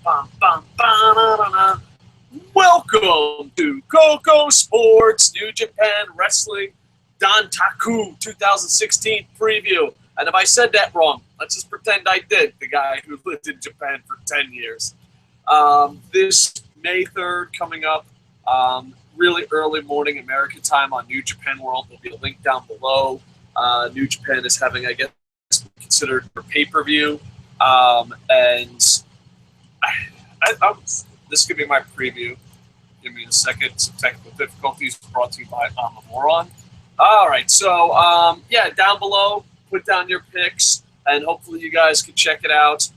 bum, bum, ba-na-na-na. Welcome to KocoSports New Japan Wrestling Dontaku 2016 preview. And if I said that wrong, let's just pretend I did, the guy who lived in Japan for 10 years. This May 3rd coming up, really early morning American time on New Japan World. There'll be a link down below. New Japan is having, I guess, considered for pay-per-view. This could be my preview. Give me a second. Some technical difficulties brought to you by I'm a Moron. All right, so yeah, down below, put down your picks, and hopefully you guys can check it out.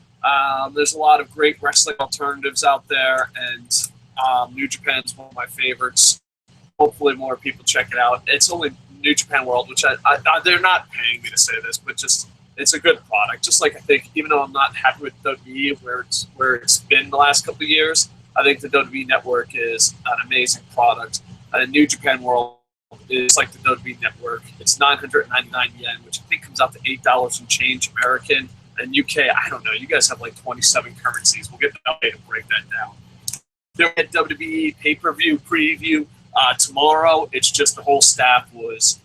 There's a lot of great wrestling alternatives out there, and New Japan is one of my favorites. Hopefully more people check it out. It's only New Japan World, which they're not paying me to say this, but just it's a good product. Just like I think, even though I'm not happy with WWE where it's been the last couple of years, I think the WWE Network is an amazing product. And New Japan World is like the WWE Network. It's 999 yen, which I think comes out to $8 and change American. And UK, I don't know. You guys have like 27 currencies. We'll get the way to break that down. They're at WWE pay-per-view preview tomorrow. It's just the whole staff was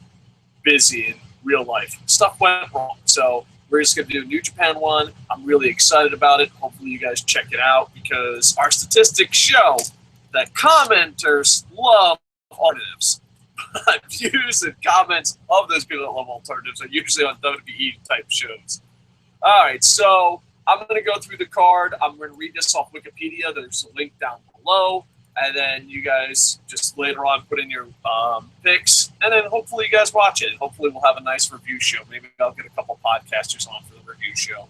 busy in real life. Stuff went wrong. So we're just going to do New Japan one. I'm really excited about it. Hopefully you guys check it out because our statistics show that commenters love alternatives. Views and comments of those people that love alternatives are usually on WWE-type shows. All right, so I'm going to go through the card. I'm going to read this off Wikipedia. There's a link down below. And then you guys just later on put in your picks. And then hopefully you guys watch it. Hopefully we'll have a nice review show. Maybe I'll get a couple podcasters on for the review show.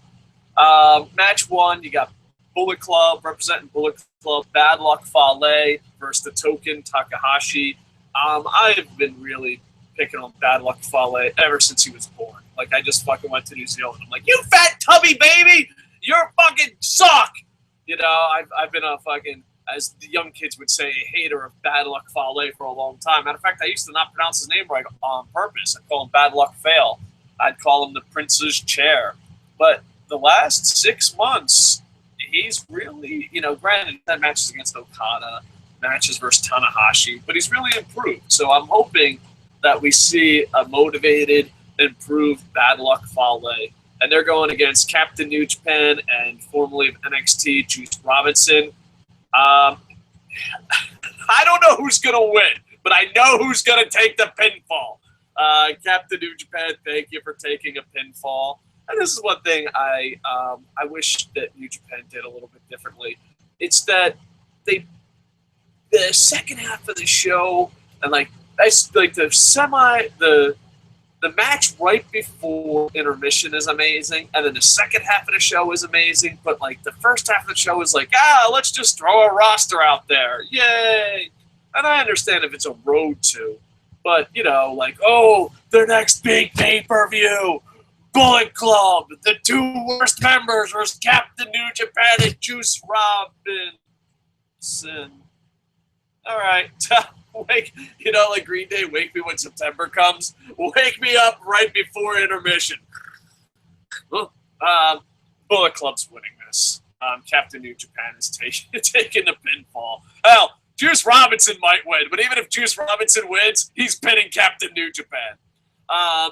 Match one, you got Bullet Club, representing Bullet Club, Bad Luck Fale versus the Token Takahashi. I've been really picking on Bad Luck Fale ever since he was born. Like, I just fucking went to New Zealand. I'm like, you fat tubby baby! You're fucking suck! You know, I've been a fucking, as the young kids would say, a hater of Bad Luck Fale for a long time. Matter of fact, I used to not pronounce his name right on purpose. I'd call him Bad Luck Fail. I'd call him the Prince's Chair. But the last 6 months, he's really, you know, granted, that matches against Okada, matches versus Tanahashi, but he's really improved. So I'm hoping that we see a motivated, improved Bad Luck Fale. And they're going against Captain New Japan and formerly of NXT, Juice Robinson. I don't know who's going to win, but I know who's going to take the pinfall. Captain New Japan, thank you for taking a pinfall. And this is one thing I wish that New Japan did a little bit differently. It's that the second half of the show and the match right before intermission is amazing, and then the second half of the show is amazing, but like the first half of the show is like, let's just throw a roster out there. Yay! And I understand if it's a road to, but you know, like, their next big pay-per-view, Bullet Club, the two worst members versus Captain New Japan and Juice Robinson. All right. You know, like Green Day, wake me when September comes. Wake me up right before intermission. Bullet Club's winning this. Captain New Japan is taking the pinfall. Hell, Juice Robinson might win, but even if Juice Robinson wins, he's pinning Captain New Japan.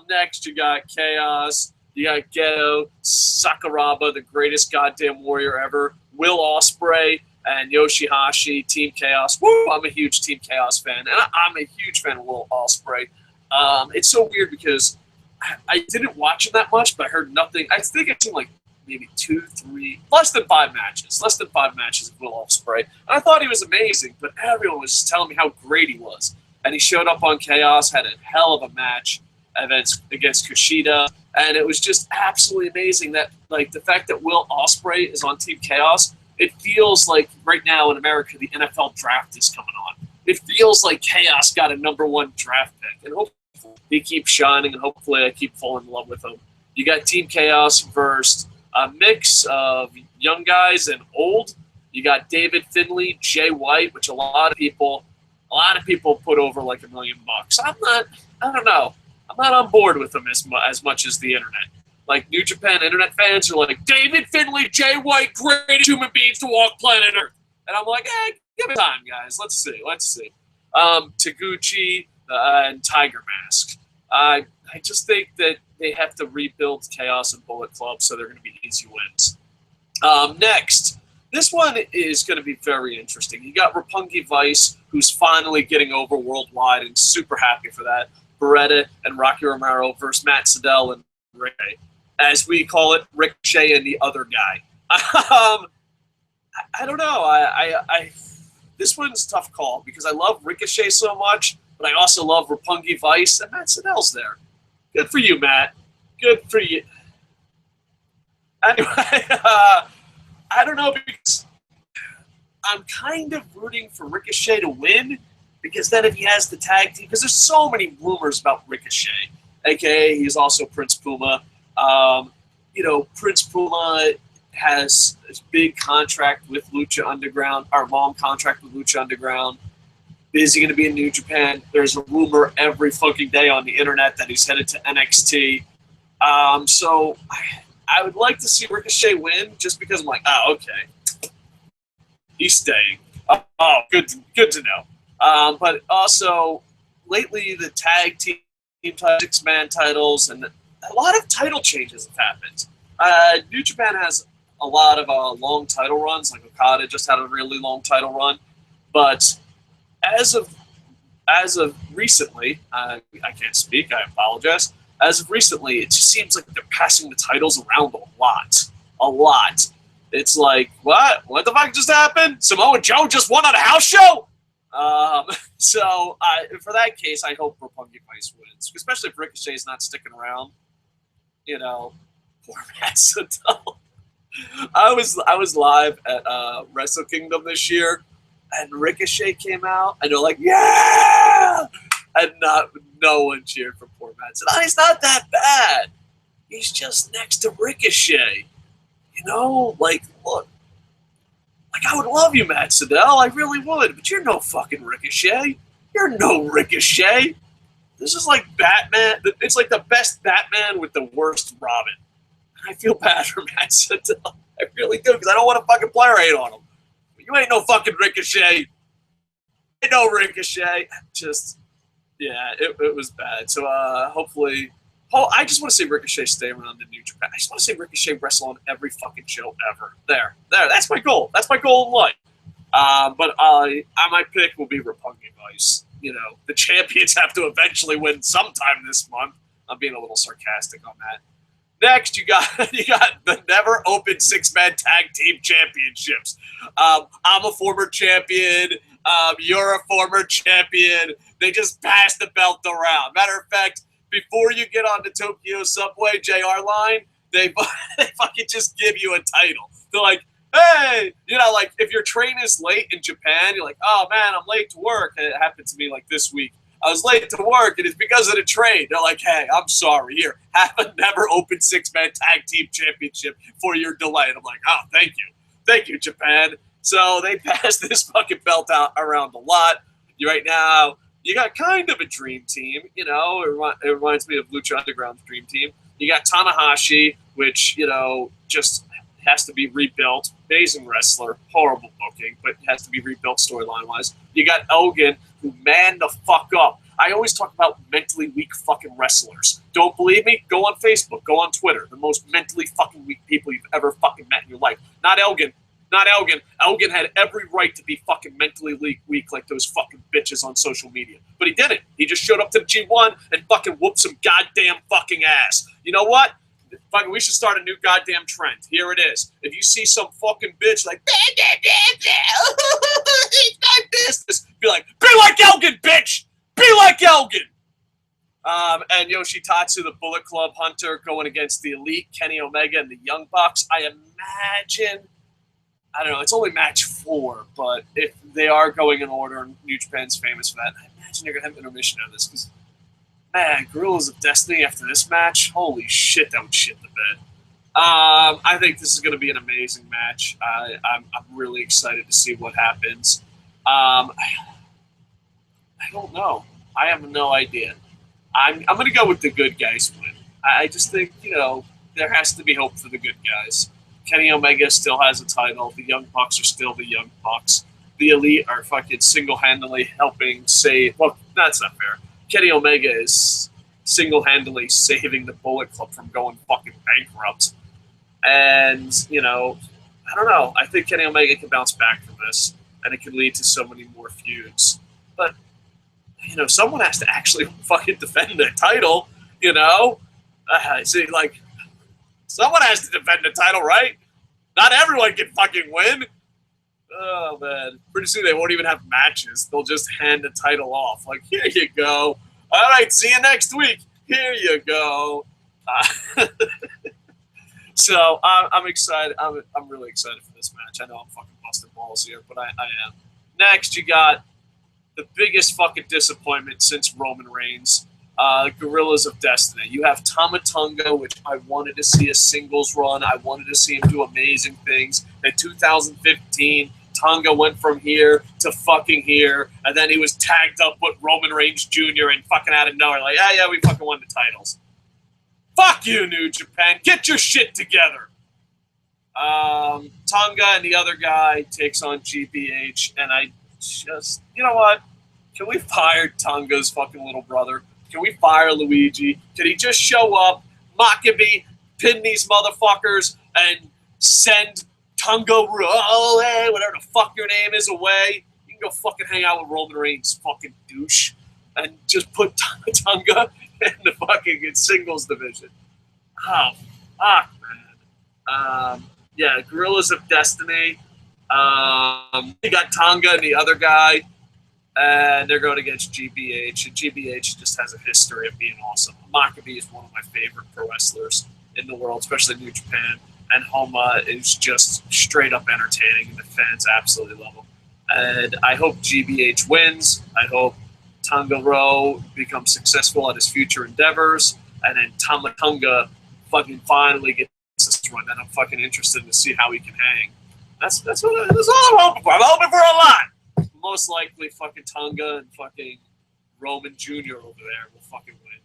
Next, you got Chaos. You got Geto, Sakuraba, the greatest goddamn warrior ever. Will Ospreay and Yoshihashi, Team Chaos. Woo! I'm a huge Team Chaos fan, and I'm a huge fan of Will Ospreay. It's so weird because I didn't watch him that much, but I heard nothing. I think I've seen like maybe 2, 3, less than 5 matches. Less than 5 matches of Will Ospreay. And I thought he was amazing, but everyone was just telling me how great he was. And he showed up on Chaos, had a hell of a match against Kushida, and it was just absolutely amazing that, like, the fact that Will Ospreay is on Team Chaos, it feels like right now in America the NFL draft is coming on. It feels like Chaos got a #1 draft pick, and hopefully he keeps shining, and hopefully I keep falling in love with him. You got Team Chaos versus a mix of young guys and old. You got David Finlay, Jay White, which a lot of people put over like $1 million. I don't know. I'm not on board with them as much as the internet. Like, New Japan internet fans are like, David Finlay, Jay White, greatest human beings to walk planet Earth. And I'm like, give it time, guys. Let's see. Taguchi and Tiger Mask. I just think that they have to rebuild Chaos and Bullet Club, so they're going to be easy wins. Next, this one is going to be very interesting. You got Roppongi Vice, who's finally getting over worldwide, and super happy for that. Beretta and Rocky Romero versus Matt Sydal and Ricochet. As we call it, Ricochet and the other guy. I don't know. This one's a tough call because I love Ricochet so much, but I also love Roppongi Vice, and Matt Sydal's there. Good for you, Matt. Good for you. Anyway, I don't know, because I'm kind of rooting for Ricochet to win, because then if he has the tag team, because there's so many rumors about Ricochet, aka he's also Prince Puma. Prince Puma has this big contract with Lucha Underground, or long contract with Lucha Underground. Is he going to be in New Japan? There's a rumor every fucking day on the internet that he's headed to NXT. So I would like to see Ricochet win, just because I'm like, okay, he's staying. Oh, good to know. But also, lately the tag team six-man titles and a lot of title changes have happened. New Japan has a lot of long title runs, like Okada just had a really long title run, but as of recently, I can't speak, I apologize. As of recently, it just seems like they're passing the titles around a lot. It's like, what the fuck just happened? Samoa Joe just won on a house show? So for that case, I hope Roppongi Vice wins, especially if Ricochet's not sticking around. Poor Matt Sydal. I was live at Wrestle Kingdom this year, and Ricochet came out, and they're like, yeah! And no one cheered for poor Matt Sydal. He's not that bad. He's just next to Ricochet. Look. Like, I would love you, Matt Sydal. I really would. But you're no fucking Ricochet. You're no Ricochet. This is like Batman. It's like the best Batman with the worst Robin. I feel bad for Matt Sydal. I really do, because I don't want to fucking player hate on him. You ain't no fucking Ricochet. Ain't no Ricochet. Just, yeah, it was bad. So hopefully, I just want to see Ricochet stay around in New Japan. I just want to see Ricochet wrestle on every fucking show ever. There. That's my goal. That's my goal in life. But my pick will be Roppongi Vice. The champions have to eventually win sometime this month. I'm being a little sarcastic on that. Next, you got the never open six-man tag team championships. I'm a former champion. You're a former champion. They just pass the belt around. Matter of fact, before you get on the Tokyo Subway JR line, they fucking just give you a title. They're like, hey, like if your train is late in Japan, you're like, oh man, I'm late to work. And it happened to me like this week. I was late to work, and it's because of the train. They're like, hey, I'm sorry. Here, have a never open six-man tag team championship for your delay. And I'm like, oh, thank you. Thank you, Japan. So they pass this fucking belt out around a lot. Right now, you got kind of a dream team. It reminds me of Lucha Underground's dream team. You got Tanahashi, which, just has to be rebuilt. Amazing wrestler, horrible booking, but has to be rebuilt storyline-wise. You got Elgin, who man the fuck up. I always talk about mentally weak fucking wrestlers. Don't believe me? Go on Facebook. Go on Twitter. The most mentally fucking weak people you've ever fucking met in your life. Not Elgin. Elgin had every right to be fucking mentally weak like those fucking bitches on social media. But he didn't. He just showed up to the G1 and fucking whooped some goddamn fucking ass. You know what? Fucking, we should start a new goddamn trend. Here it is. If you see some fucking bitch like, it's my business, be like Elgin, bitch! Be like Elgin! And Yoshitatsu, the Bullet Club Hunter, going against the Elite, Kenny Omega, and the Young Bucks. I imagine, I don't know, it's only match 4, but if they are going in order, and New Japan's famous for that, I imagine they're going to have intermission on this, because, man, Gorillas of Destiny after this match, holy shit, that would shit the bed. I think this is going to be an amazing match. I'm really excited to see what happens. I don't know. I have no idea. I'm going to go with the good guys win. I just think, there has to be hope for the good guys. Kenny Omega still has a title. The Young Bucks are still the Young Bucks. The Elite are fucking single-handedly helping save. Well, that's not fair. Kenny Omega is single-handedly saving the Bullet Club from going fucking bankrupt. And, you know, I don't know. I think Kenny Omega can bounce back from this, and it can lead to so many more feuds. But, you know, someone has to actually fucking defend the title, you know? See, like, someone has to defend the title, right? Not everyone can fucking win. Oh, man. Pretty soon they won't even have matches. They'll just hand the title off. Like, here you go. All right, see you next week. Here you go. So I'm excited. I'm really excited for this match. I know I'm fucking busting balls here, but I am. Next, you got the biggest fucking disappointment since Roman Reigns. Gorillas of Destiny. You have Tama Tonga, which I wanted to see a singles run. I wanted to see him do amazing things. In 2015, Tonga went from here to fucking here, and then he was tagged up with Roman Reigns Jr. and fucking out of nowhere, like, yeah, we fucking won the titles. Fuck you, New Japan. Get your shit together. Tonga and the other guy takes on G.B.H., and I just, you know what? Can we fire Tonga's fucking little brother? Can we fire Luigi? Can he just show up, Makabe, pin these motherfuckers, and send Tonga, hey, whatever the fuck your name is, away? You can go fucking hang out with Roman Reigns, fucking douche, and just put Tonga in the fucking singles division. Oh, fuck, man. Yeah, Gorillas of Destiny. You got Tonga and the other guy. And they're going against G.B.H. And G.B.H. just has a history of being awesome. Makabe is one of my favorite pro wrestlers in the world, especially New Japan. And Homa is just straight up entertaining, and the fans absolutely love him. And I hope G.B.H. wins. I hope Tonga Rowe becomes successful at his future endeavors. And then Tama Tonga fucking finally gets this run. And I'm fucking interested to see how he can hang. That's all I'm hoping for. I'm hoping for a lot. Most likely fucking Tonga and fucking Roman Jr. over there will fucking win.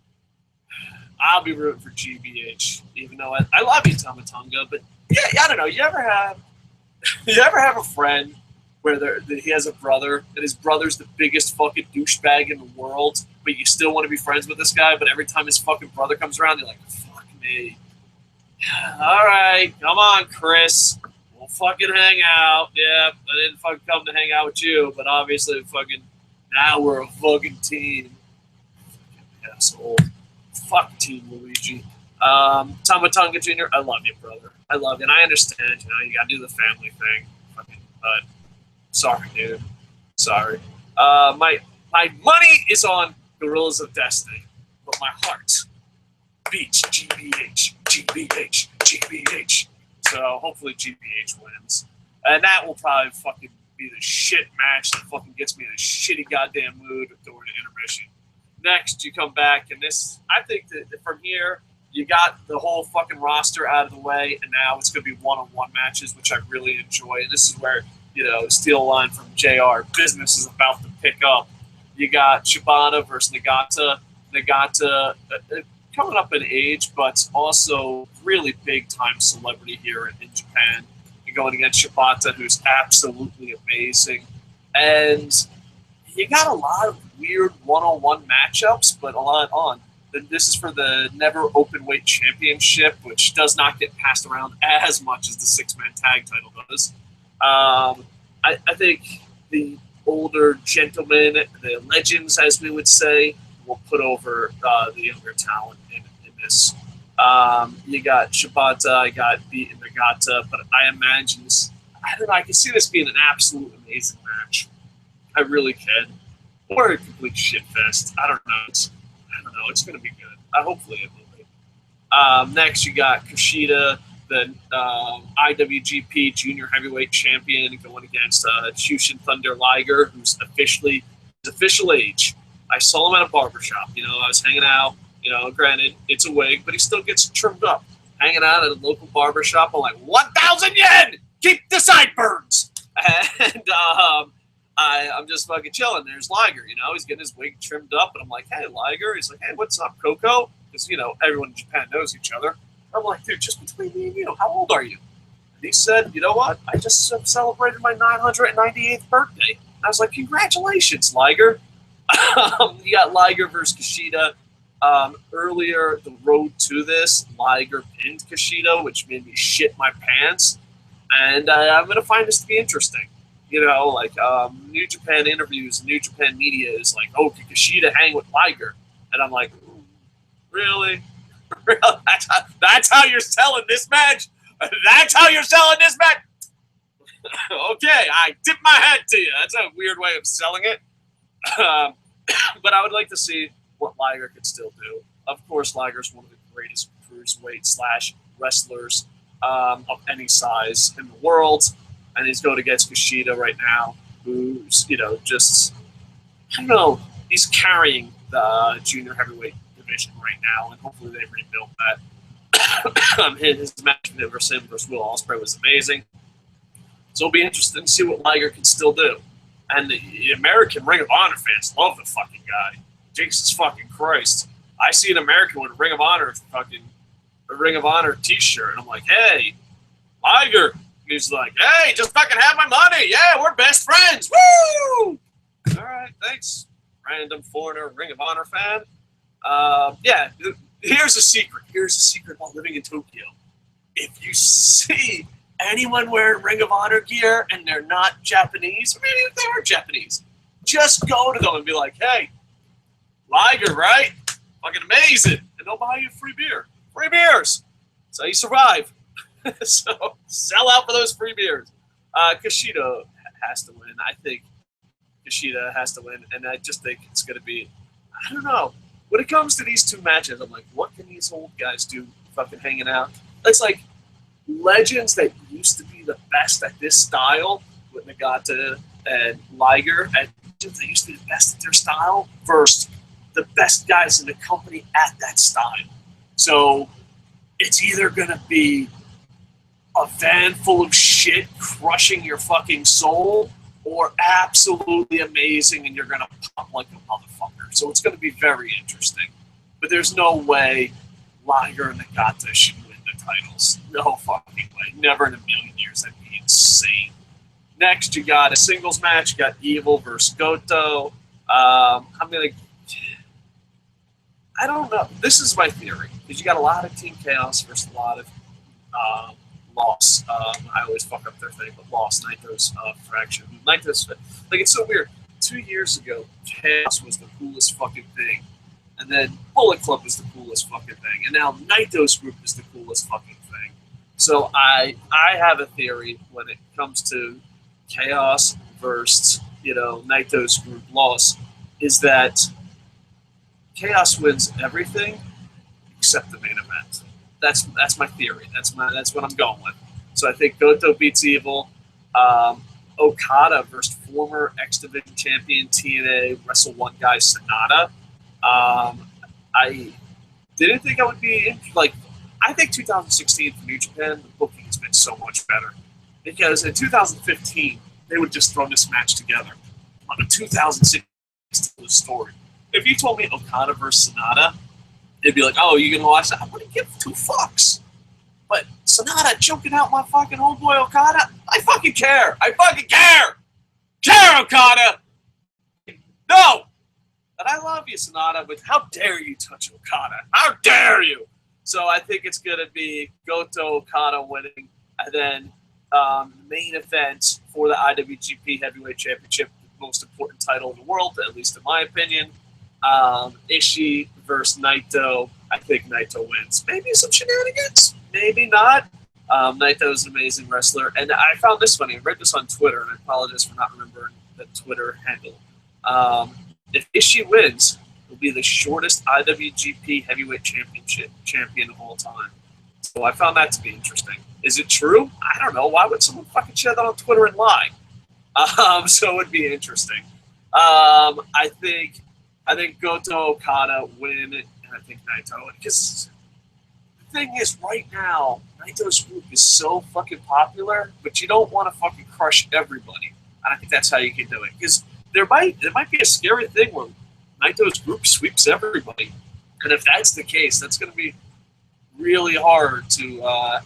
I'll be rooting for G.B.H. even though I love you, Tama Tonga, but yeah, I don't know. You ever have a friend where he has a brother and his brother's the biggest fucking douchebag in the world, but you still want to be friends with this guy, but every time his fucking brother comes around, you're like, fuck me. All right, come on, Chris. We'll fucking hang out. Yeah, I didn't fucking come to hang out with you, but obviously fucking now we're a fucking team. Fucking asshole. Fuck Team Luigi. Tama Tonga Jr., I love you, brother. I love you, and I understand, you know, you gotta do the family thing. Fucking, but sorry, dude. Sorry. My money is on Gorillas of Destiny, but my heart beats G.B.H., G.B.H., G.B.H. So hopefully G.B.H. wins. And that will probably fucking be the shit match that fucking gets me in a shitty goddamn mood during the intermission. Next, you come back, and this, I think that from here, you got the whole fucking roster out of the way, and now it's going to be one-on-one matches, which I really enjoy. And this is where, you know, steal a line from JR, business is about to pick up. You got Shibata versus Nagata. Nagata, coming up in age, but also really big-time celebrity here in Japan. You're going against Shibata, who's absolutely amazing. And you got a lot of weird one-on-one matchups, but a lot on. This is for the Never Openweight Championship, which does not get passed around as much as the six-man tag title does. I think the older gentlemen, the legends, as we would say, will put over the younger talent in this. You got Shibata, I got beaten Nagata, but I imagine this, I don't know, I can see this being an absolute amazing match. I really can. Or a complete shit fest. I don't know. It's going to be good. Hopefully it will be. Next, you got Kushida, the IWGP Junior Heavyweight Champion, going against Shushin Thunder Liger, who's official age. I saw him at a barbershop. You know, I was hanging out. You know, granted, it's a wig, but he still gets trimmed up. Hanging out at a local barbershop, I'm like, 1,000 yen! Keep the sideburns! And I'm just fucking chilling. There's Liger, you know, he's getting his wig trimmed up, and I'm like, hey, Liger. He's like, hey, what's up, Koco? Because, you know, everyone in Japan knows each other. I'm like, dude, just between me and you, how old are you? And he said, you know what? I just celebrated my 998th birthday. And I was like, congratulations, Liger. You got Liger versus Kushida. Earlier, the road to this, Liger pinned Kushida, which made me shit my pants. And I'm going to find this to be interesting. You know, like New Japan interviews, New Japan media is like, oh, can Kushida hang with Liger? And I'm like, really? That's how you're selling this match? That's how you're selling this match? Okay, I tip my hat to you. That's a weird way of selling it. But I would like to see what Liger could still do. Of course, Liger's one of the greatest cruiserweight / wrestlers of any size in the world. And he's going against Kushida right now, who's, you know, just, I don't know, he's carrying the junior heavyweight division right now, and hopefully they rebuild that. His match versus Will Ospreay was amazing. So it'll be interesting to see what Liger can still do. And the American Ring of Honor fans love the fucking guy. Jesus fucking Christ. I see an American with a Ring of Honor t-shirt, and I'm like, hey, Liger. He's like, hey, just fucking have my money. Yeah, we're best friends. Woo! All right, thanks, random foreigner Ring of Honor fan. Yeah, here's a secret. Here's a secret about living in Tokyo. If you see anyone wearing Ring of Honor gear and they're not Japanese, or maybe if they are Japanese, just go to them and be like, hey, Liger, right? Fucking amazing. And they'll buy you free beer. Free beers. That's how you survive. So sell out for those free beers. Kushida has to win. I think Kushida has to win, and I just think it's going to be, I don't know. When it comes to these two matches, I'm like, what can these old guys do fucking hanging out? It's like legends that used to be the best at this style with Nagata and Liger, and legends that used to be the best at their style versus the best guys in the company at that style. So it's either going to be a van full of shit crushing your fucking soul, or absolutely amazing and you're going to pop like a motherfucker. So it's going to be very interesting. But there's no way Liger and Nagata should win the titles. No fucking way. Never in a million years. That'd be insane. Next, you got a singles match. You got Evil versus Goto. I don't know. This is my theory. Because you got a lot of Team Chaos versus a lot of Loss. I always fuck up their thing, but Loss. Naito's fraction. Naito's, like, it's so weird. 2 years ago, Chaos was the coolest fucking thing. And then Bullet Club is the coolest fucking thing. And now Naito's group is the coolest fucking thing. So I have a theory when it comes to Chaos versus, you know, Naito's group Loss, is that Chaos wins everything except the main event. That's my theory. That's what I'm going with. So I think Goto beats Evil. Okada versus former X Division champion TNA Wrestle One guy Sonata. I didn't think I would be like. I think 2016 for New Japan, the booking has been so much better because in 2015 they would just throw this match together. On a 2016 story, if you told me Okada versus Sonata, it'd be like, oh, you gonna watch that? I wouldn't give two fucks. But Sonata choking out my fucking homeboy Okada, I fucking care. I fucking care. Care, Okada. No. And I love you, Sonata, but how dare you touch Okada? How dare you? So I think it's going to be Goto Okada winning, and then main event for the IWGP Heavyweight Championship, the most important title in the world, at least in my opinion. Ishii versus Naito. I think Naito wins. Maybe some shenanigans, maybe not. Naito is an amazing wrestler, and I found this funny. I read this on Twitter, and I apologize for not remembering the Twitter handle. If Ishii wins, he'll be the shortest IWGP Heavyweight Championship champion of all time. So I found that to be interesting. Is it true? I don't know. Why would someone fucking share that on Twitter and lie? So it would be interesting. I think Goto Okada win, and I think Naito. Because the thing is, right now, Naito's group is so fucking popular, but you don't want to fucking crush everybody. And I think that's how you can do it. Because there might be a scary thing where Naito's group sweeps everybody. And if that's the case, that's going to be really hard to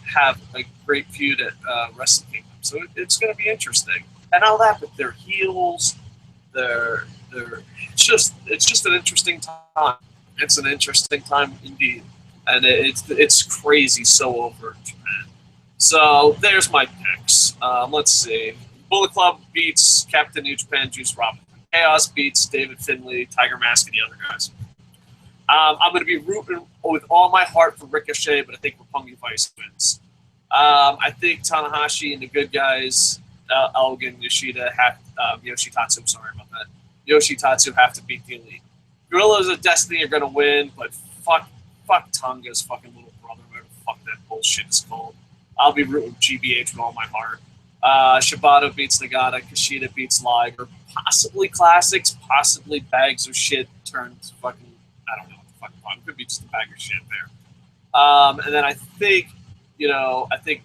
have a great feud at Wrestle Kingdom. So it's going to be interesting. And all that, but they're heels. It's just an interesting time. It's an interesting time indeed, and it's crazy so over in Japan. So there's my picks. Let's see. Bullet Club beats Captain New Japan Juice Robinson. Chaos beats David Finlay, Tiger Mask, and the other guys. I'm going to be rooting with all my heart for Ricochet, but I think Roppongi Vice wins. I think Tanahashi and the good guys, Elgin, Yoshida, Yoshitatsu, I'm sorry about that. Yoshitatsu have to beat the Elite. Gorillas of Destiny are going to win, but fuck Tonga's fucking little brother, whatever the fuck that bullshit is called. I'll be rooting G.B.H. with all my heart. Shibata beats Nagata, Kushida beats Liger, possibly classics, possibly bags of shit turned fucking, I don't know what the fuck, it could be just a bag of shit there. And then I think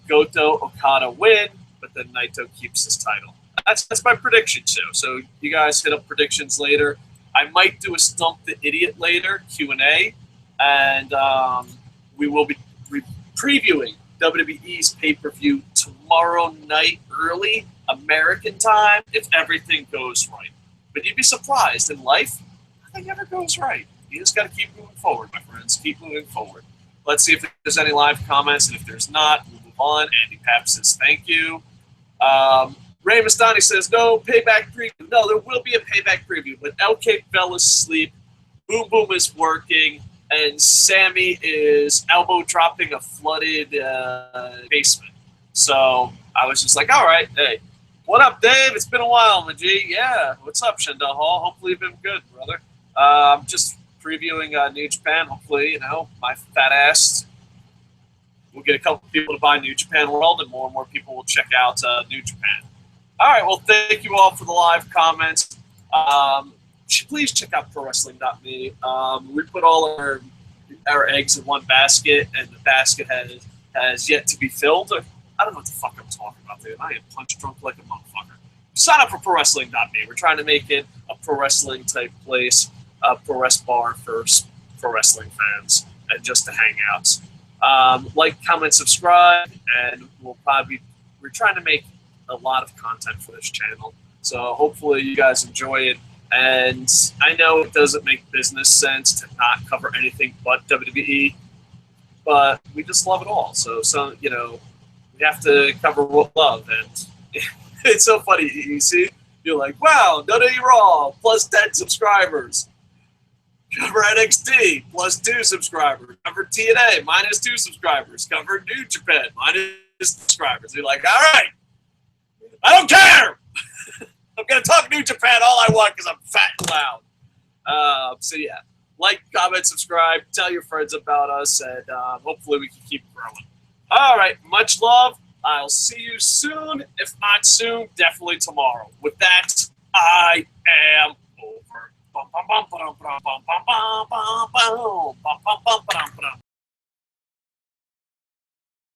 Goto, Okada win, but then Naito keeps his title. That's my prediction show. So you guys hit up predictions later. I might do a Stump the Idiot later, Q&A, and we will be previewing WWE's pay-per-view tomorrow night early, American time, if everything goes right. But you'd be surprised. In life, nothing ever goes right. You just got to keep moving forward, my friends. Keep moving forward. Let's see if there's any live comments, and if there's not, we'll move on. Andy Papp says thank you. Ray Mastani says no payback preview. No, there will be a payback preview, but LK fell asleep. Boom Boom is working. And Sammy is elbow dropping a flooded basement. So I was just like, all right, hey, what up, Dave? It's been a while, Majee. Yeah, what's up, Shandell Hall? Hopefully you've been good, brother. Just previewing New Japan. Hopefully, my fat ass will get a couple people to buy New Japan World, and more people will check out New Japan. All right, well, thank you all for the live comments. Please check out ProWrestling.me. We put all our eggs in one basket, and the basket has yet to be filled. I don't know what the fuck I'm talking about, dude. I am punch drunk like a motherfucker. Sign up for ProWrestling.me. We're trying to make it a pro wrestling type place, a pro wrestling bar for pro wrestling fans, and just to hang out. Like, comment, subscribe, and we're trying to make a lot of content for this channel. So hopefully you guys enjoy it. And I know it doesn't make business sense to not cover anything but WWE, but we just love it all. So we have to cover what we love. And it's so funny. You see, you're like, wow, WWE Raw, plus 10 subscribers. Cover NXT, plus 2 subscribers. Cover TNA, minus 2 subscribers. Cover New Japan, minus 2 subscribers. You're like, all right, I don't care. I'm going to talk New Japan all I want because I'm fat and loud. So, yeah, like, comment, subscribe, tell your friends about us, and hopefully we can keep growing. All right, much love. I'll see you soon. If not soon, definitely tomorrow. With that, I am over.